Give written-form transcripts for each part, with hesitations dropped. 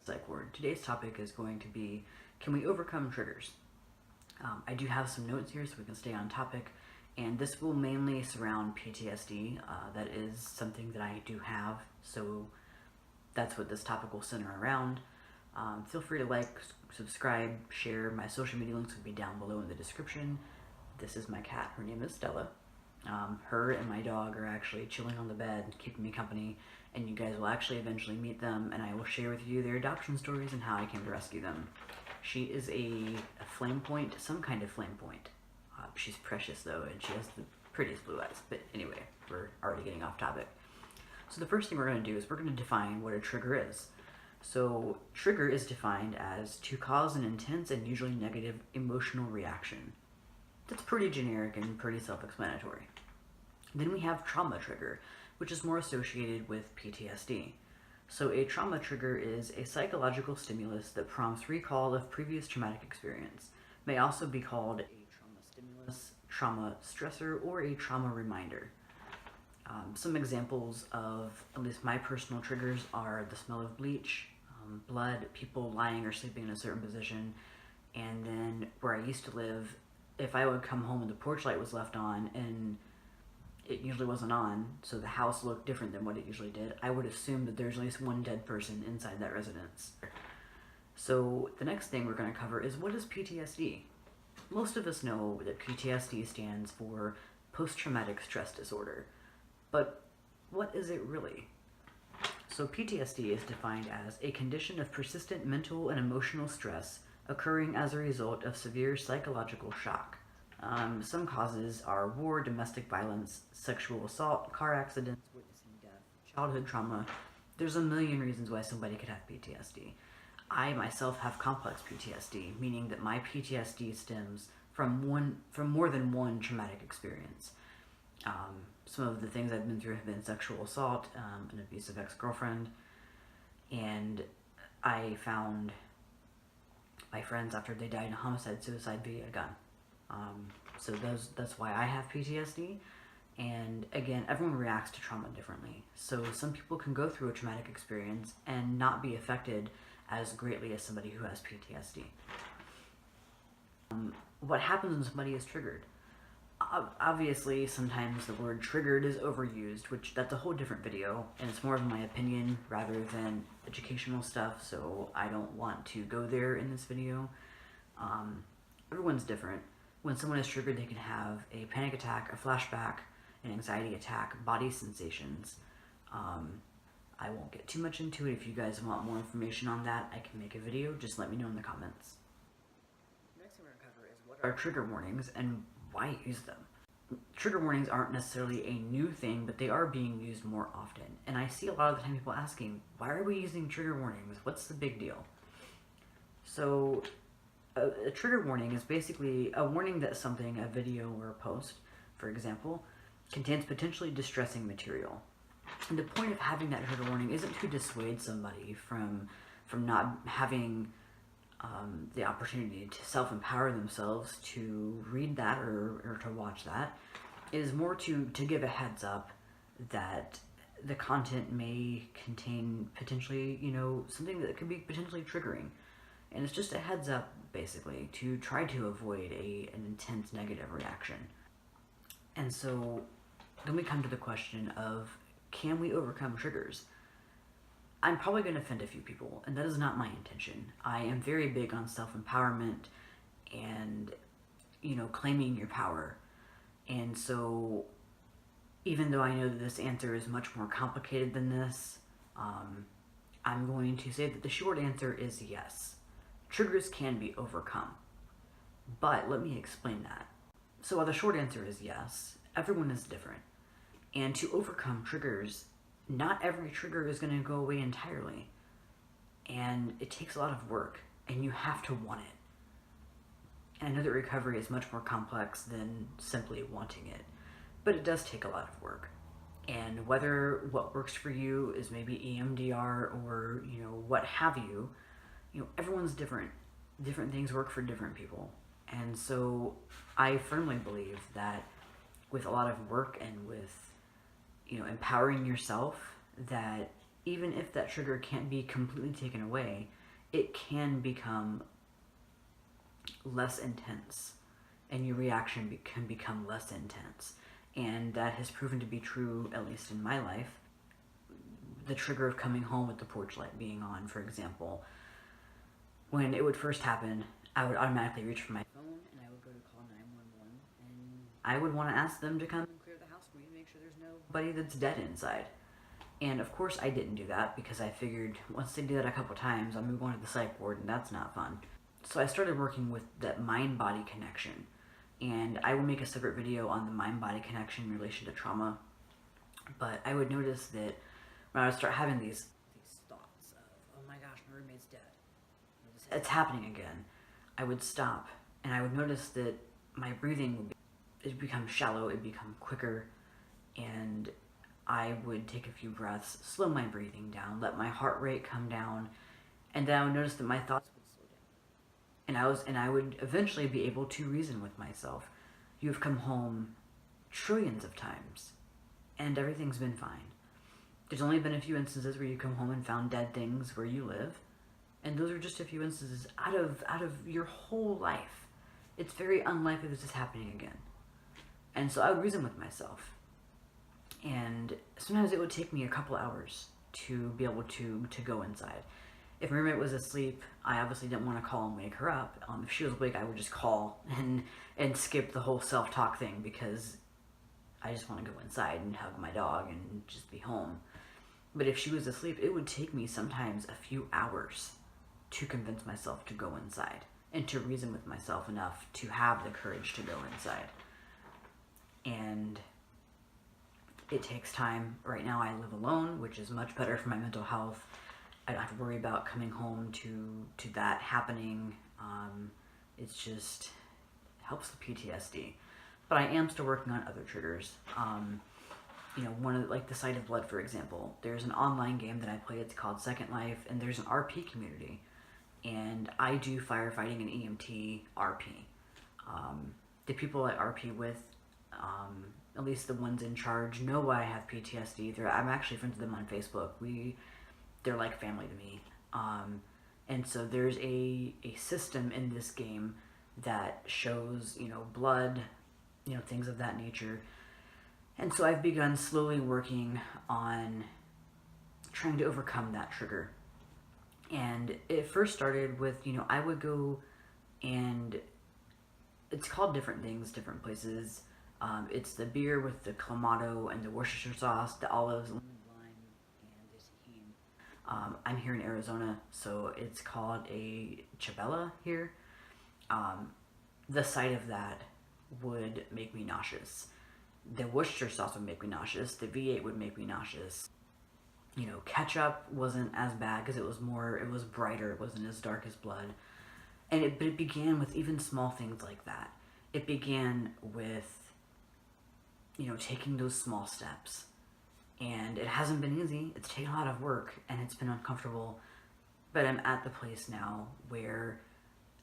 Psych ward. Today's topic is going to be, can we overcome triggers? I do have some notes here so we can stay on topic, and this will mainly surround PTSD. That is something that I do have, so that's what this topic will center around. Feel free to like, subscribe, share. My social media links will be down below in the description. This is my cat. Her name is Stella. Her and my dog are actually chilling on the bed, keeping me company, and you guys will actually eventually meet them, and I will share with you their adoption stories and how I came to rescue them. She is a flame point, some kind of flame point. She's precious though, and she has the prettiest blue eyes. But anyway, we're already getting off topic. So the first thing we're going to do is we're going to define what a trigger is. So trigger is defined as to cause an intense and usually negative emotional reaction. That's pretty generic and pretty self-explanatory. Then we have trauma trigger, which is more associated with PTSD. So a trauma trigger is a psychological stimulus that prompts recall of previous traumatic experience. May also be called a trauma stimulus, trauma stressor, or a trauma reminder. Some examples of at least my personal triggers are the smell of bleach, blood, people lying or sleeping in a certain position, and then where I used to live, if I would come home and the porch light was left on and it usually wasn't on, so the house looked different than what it usually did, I would assume that there's at least one dead person inside that residence. So the next thing we're going to cover is, what is PTSD? Most of us know that PTSD stands for post-traumatic stress disorder, but what is it really? So PTSD is defined as a condition of persistent mental and emotional stress occurring as a result of severe psychological shock. Some causes are war, domestic violence, sexual assault, car accidents, witnessing death, childhood trauma. There's a million reasons why somebody could have PTSD. I myself have complex PTSD, meaning that my PTSD stems from more than one traumatic experience. Some of the things I've been through have been sexual assault, an abusive ex-girlfriend, and I found my friends after they died in a homicide-suicide via a gun. So that's why I have PTSD, and again, everyone reacts to trauma differently. So some people can go through a traumatic experience and not be affected as greatly as somebody who has PTSD. What happens when somebody is triggered? Obviously, sometimes the word triggered is overused, which that's a whole different video, and it's more of my opinion rather than educational stuff, so I don't want to go there in this video. Everyone's different. When someone is triggered, they can have a panic attack, a flashback, an anxiety attack, body sensations. I won't get too much into it. If you guys want more information on that, I can make a video. Just let me know in the comments. Next thing we're going to cover is what are trigger warnings and why use them. Trigger warnings aren't necessarily a new thing, but they are being used more often. And I see a lot of the time people asking, why are we using trigger warnings? What's the big deal? So a trigger warning is basically a warning that something, a video or a post, for example, contains potentially distressing material. And the point of having that trigger warning isn't to dissuade somebody from not having the opportunity to self-empower themselves to read that or to watch that. It is more to give a heads up that the content may contain potentially, something that could be potentially triggering. And it's just a heads up, basically, to try to avoid an intense negative reaction. And so then we come to the question of, can we overcome triggers? I'm probably going to offend a few people, and that is not my intention. I am very big on self-empowerment and, claiming your power. And so even though I know that this answer is much more complicated than this, I'm going to say that the short answer is yes. Triggers can be overcome, but let me explain that. So while the short answer is yes, everyone is different. And to overcome triggers, not every trigger is going to go away entirely. And it takes a lot of work, and you have to want it. And I know that recovery is much more complex than simply wanting it, but it does take a lot of work. And whether what works for you is maybe EMDR or, what have you, everyone's different. Different things work for different people. And so I firmly believe that with a lot of work and with, empowering yourself, that even if that trigger can't be completely taken away, it can become less intense, and your reaction can become less intense. And that has proven to be true, at least in my life. The trigger of coming home with the porch light being on, for example, when it would first happen, I would automatically reach for my phone and I would go to call 911, and I would want to ask them to come and clear the house for me to make sure there's nobody that's dead inside. And of course I didn't do that, because I figured once they do that a couple times, I'll move on to the psych ward, and that's not fun. So I started working with that mind-body connection, and I will make a separate video on the mind-body connection in relation to trauma. But I would notice that when I would start having these thoughts of, oh my gosh, my roommate's dead, it's happening again, I would stop, and I would notice that my breathing would become shallow, it'd become quicker, and I would take a few breaths, slow my breathing down, let my heart rate come down, and then I would notice that my thoughts would slow down. And I would eventually be able to reason with myself. You've come home trillions of times, and everything's been fine. There's only been a few instances where you come home and found dead things where you live, and those are just a few instances out of your whole life. It's very unlikely this is happening again. And so I would reason with myself. And sometimes it would take me a couple hours to be able to go inside. If my roommate was asleep, I obviously didn't want to call and wake her up. If she was awake, I would just call and skip the whole self-talk thing, because I just want to go inside and hug my dog and just be home. But if she was asleep, it would take me sometimes a few hours to convince myself to go inside and to reason with myself enough to have the courage to go inside. And it takes time. Right now I live alone, which is much better for my mental health. I don't have to worry about coming home to that happening. It's just helps the PTSD. But I am still working on other triggers. One of like the sight of blood, for example. There's an online game that I play. It's called Second Life, and there's an RP community, and I do firefighting and EMT RP. The people I RP with, at least the ones in charge, know I have PTSD. I'm actually friends with them on Facebook. They're like family to me. And so there's a system in this game that shows, blood, things of that nature. And so I've begun slowly working on trying to overcome that trigger. And it first started with, I would go, and it's called different things, different places. It's the beer with the clamato and the Worcestershire sauce, the olives, lemon, lime, and the tahini. I'm here in Arizona, so it's called a chabela here. The sight of that would make me nauseous. The Worcestershire sauce would make me nauseous. The V8 would make me nauseous. Ketchup wasn't as bad because it was brighter. It wasn't as dark as blood. But it began with even small things like that. It began with, taking those small steps. And it hasn't been easy. It's taken a lot of work, and it's been uncomfortable. But I'm at the place now where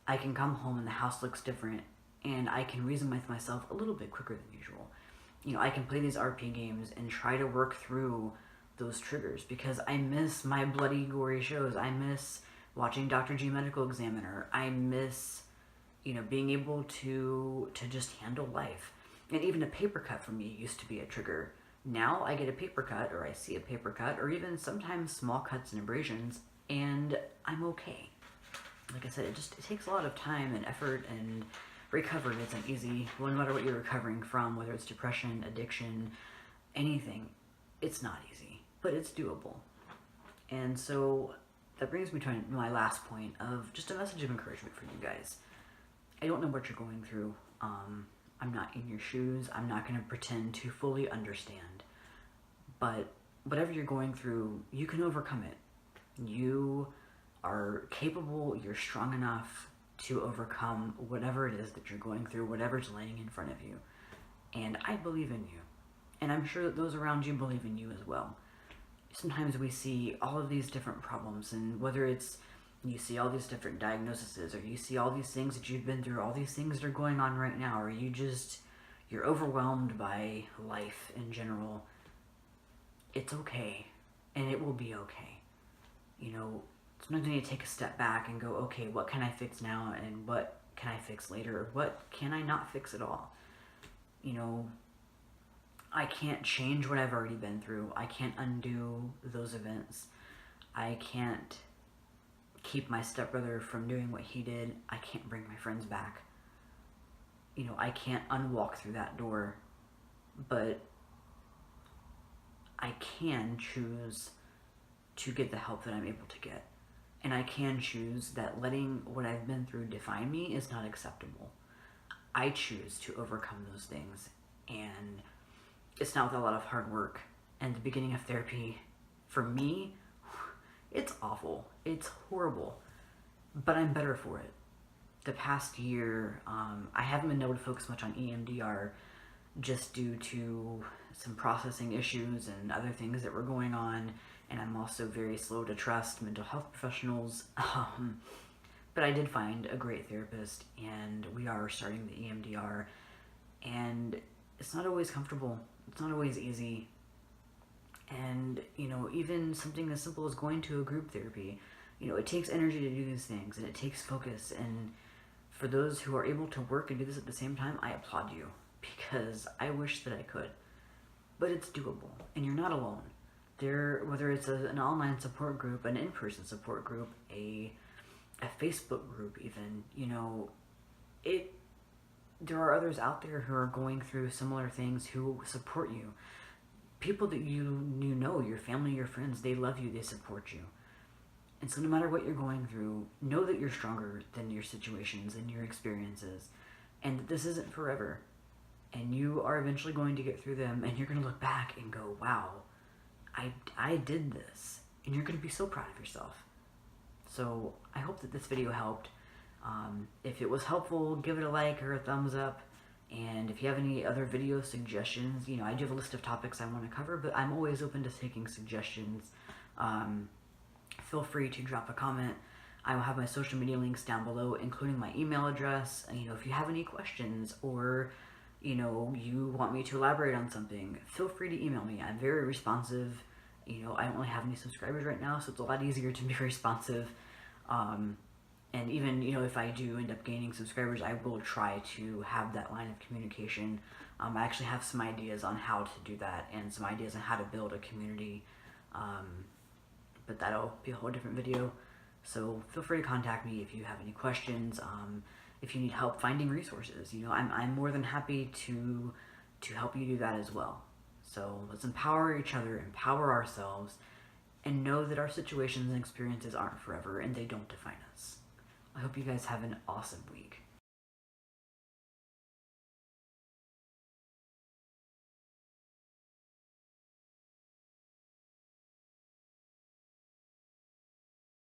I can come home and the house looks different, and I can reason with myself a little bit quicker than usual. I can play these RP games and try to work through those triggers, because I miss my bloody, gory shows. I miss watching Dr. G Medical Examiner. I miss, being able to just handle life. And even a paper cut for me used to be a trigger. Now I get a paper cut, or I see a paper cut, or even sometimes small cuts and abrasions, and I'm okay. Like I said, it takes a lot of time and effort, and recovery isn't easy. Well, no matter what you're recovering from, whether it's depression, addiction, anything, it's not easy, but it's doable. And so that brings me to my last point of just a message of encouragement for you guys. I don't know what you're going through. I'm not in your shoes. I'm not going to pretend to fully understand. But whatever you're going through, you can overcome it. You are capable, you're strong enough to overcome whatever it is that you're going through, whatever's laying in front of you. And I believe in you. And I'm sure that those around you believe in you as well. Sometimes we see all of these different problems, and whether it's you see all these different diagnoses, or you see all these things that you've been through, all these things that are going on right now, or you're overwhelmed by life in general. It's okay. and it will be okay. You know, sometimes I need to take a step back and go, okay, what can I fix now, and what can I fix later, or what can I not fix at all? You know, I can't change what I've already been through. I can't undo those events. I can't keep my stepbrother from doing what he did. I can't bring my friends back. You know, I can't unwalk through that door, but I can choose to get the help that I'm able to get. And I can choose that letting what I've been through define me is not acceptable. I choose to overcome those things, and it's not with a lot of hard work. And the beginning of therapy, for me, it's awful. It's horrible. But I'm better for it. The past year, I haven't been able to focus much on EMDR just due to some processing issues and other things that were going on. And I'm also very slow to trust mental health professionals. But I did find a great therapist, and we are starting the EMDR. And it's not always comfortable. It's not always easy. And, you know, even something as simple as going to a group therapy, you know, it takes energy to do these things, and it takes focus. And for those who are able to work and do this at the same time, I applaud you, because I wish that I could. But it's doable, and you're not alone. Whether it's an online support group, an in-person support group, a Facebook group even, you know, there are others out there who are going through similar things who support you. People that you know, your family, your friends, they love you, they support you. And so no matter what you're going through, know that you're stronger than your situations and your experiences, and that this isn't forever. And you are eventually going to get through them, and you're going to look back and go, wow, I did this. And you're going to be so proud of yourself. So I hope that this video helped. If it was helpful, give it a like or a thumbs up. And if you have any other video suggestions, you know, I do have a list of topics I want to cover, but I'm always open to taking suggestions. Feel free to drop a comment. I will have my social media links down below, including my email address. And, you know, if you have any questions, or, you know, you want me to elaborate on something, feel free to email me. I'm very responsive. You know, I don't really have any subscribers right now, so it's a lot easier to be responsive. And even, you know, if I do end up gaining subscribers, I will try to have that line of communication. I actually have some ideas on how to do that, and some ideas on how to build a community. But that'll be a whole different video. So feel free to contact me if you have any questions. If you need help finding resources, you know, I'm more than happy to help you do that as well. So let's empower each other, empower ourselves, and know that our situations and experiences aren't forever, and they don't define us. I hope you guys have an awesome week.